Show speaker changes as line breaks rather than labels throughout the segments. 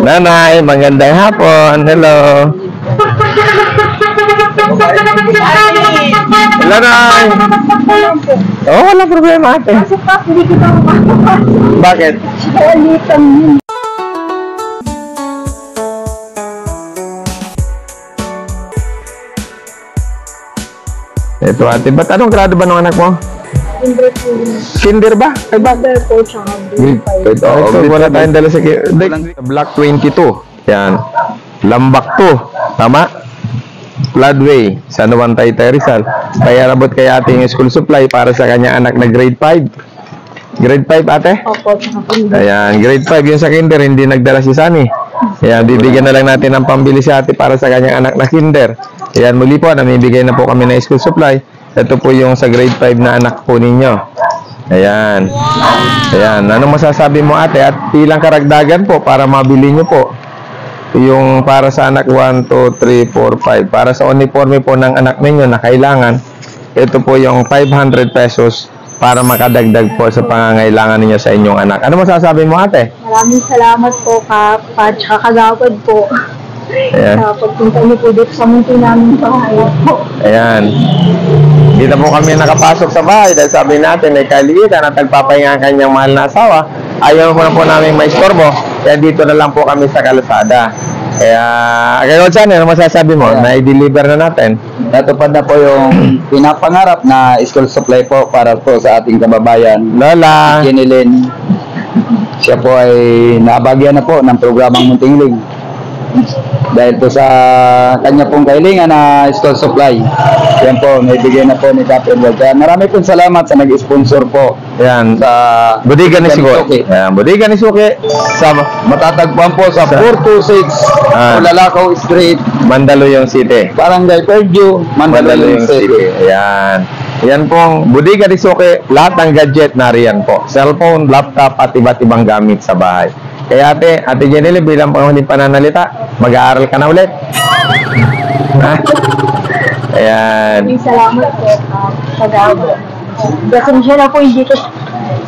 Nanay, magandang hapon. Hello. Hello, Nay. Oh, wala problema, ate. Bakit? Ito, ate. Ba't anong grado ba ng anak mo?
Kinder po.
Kinder ba? Ay, ba?
Kinder po, tsaka grade 5.
Ito, wala tayong dala sa Block 22. Yan. Lambak 2. Tama? Floodway. San Juan, Taytay, Rizal. Kaya nabot kay ating school supply para sa kanyang anak na grade 5. Grade 5, ate?
Opo, tsaka kinder.
Ayan, grade 5 yun sa kinder, hindi nagdala si Sunny. Ayan, bibigyan na lang natin ng pambili si ate para sa kanyang anak na kinder. Ayan, muli po, namibigay na po kami ng school supply. Ito po yung sa grade 5 na anak po ninyo. Ayan. Ayan, anong masasabi mo, ate? At ilang karagdagan po para mabili nyo po? Yung para sa anak 1, 2, 3, 4, 5. Para sa uniforme po ng anak ninyo na kailangan, ito po yung 500 pesos para makadagdag po sa pangangailangan ninyo sa inyong anak. Ano masasabi mo, ate?
Maraming salamat po, Kap. Tsaka kagawad po.
Ayan.
Sa pagpunta niyo po dito sa munti namin bahay po.
Ayan. Dito po kami nakapasok sa bahay dahil sabi natin ay kaliitan at nagpapahinga ang kanyang mahal na asawa. Ayaw po na po namin maistorbo. Kaya dito na lang po kami sa kalsada. Kaya, kayo dyan, ano masasabi mo? Na-deliver na natin.
Natupad na po yung pinapangarap na school supply po para po sa ating kababayan.
Lola.
Kinilin. Siya po ay nabagyan na po ng programang Muntingling. Dahil po sa kanya pong kahilingan na school supply. Yan po, naibigay na po ni Captain Ward. Kaya marami pong salamat sa nag-sponsor po.
Ayan.
Sa
Budigan ni Suki. Ayan, Budigan ni Suki. Sa
matatagpuan po sa 426 Lalakaw Street,
Mandaluyong City.
Barangay Fairview, Mandaluyong City.
Ayan. Yan pong Budigan ni Suki. Lahat ng gadget nariyan po. Cellphone, laptop at iba't ibang gamit sa bahay. Kaya ate Jenny, bilang panghuling pananalita, mag-aaral ka na ulit. Ha? Ayan.
Maraming salamat po, Kap. Kagawad. Pasensya na po, hindi ko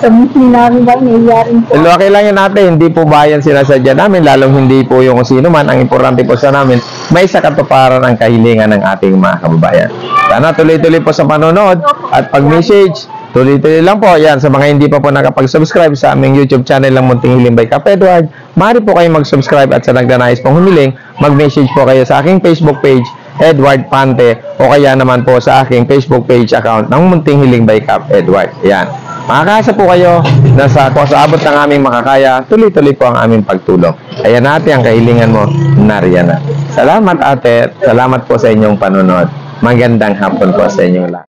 sa munti namin ba, naiyarin po.
Okay lang yun natin, hindi po bayan sinasadya namin, lalong hindi po yung sino man. Ang importante po sa namin, may sa katuparan ang kahilingan ng ating mga kababayan. Sana tuloy-tuloy po sa panonood at pag-message, tuloy-tuloy lang po. Yan, sa mga hindi pa po nakapag-subscribe sa aming YouTube channel ng Munting Hiling by Kap Edward, maaari po kayo mag-subscribe at sa nagdanais pong humiling, mag-message po kayo sa aking Facebook page, Edward Pante, o kaya naman po sa aking Facebook page account ng Munting Hiling by Kap Edward. Yan. Makakasa po kayo na sa abot ng aming makakaya, tuloy-tuloy po ang aming pagtulong. Ayan natin ang kahilingan mo, nariyan na. Salamat ate, salamat po sa inyong panonood. Magandang hapon po sa inyong lahat.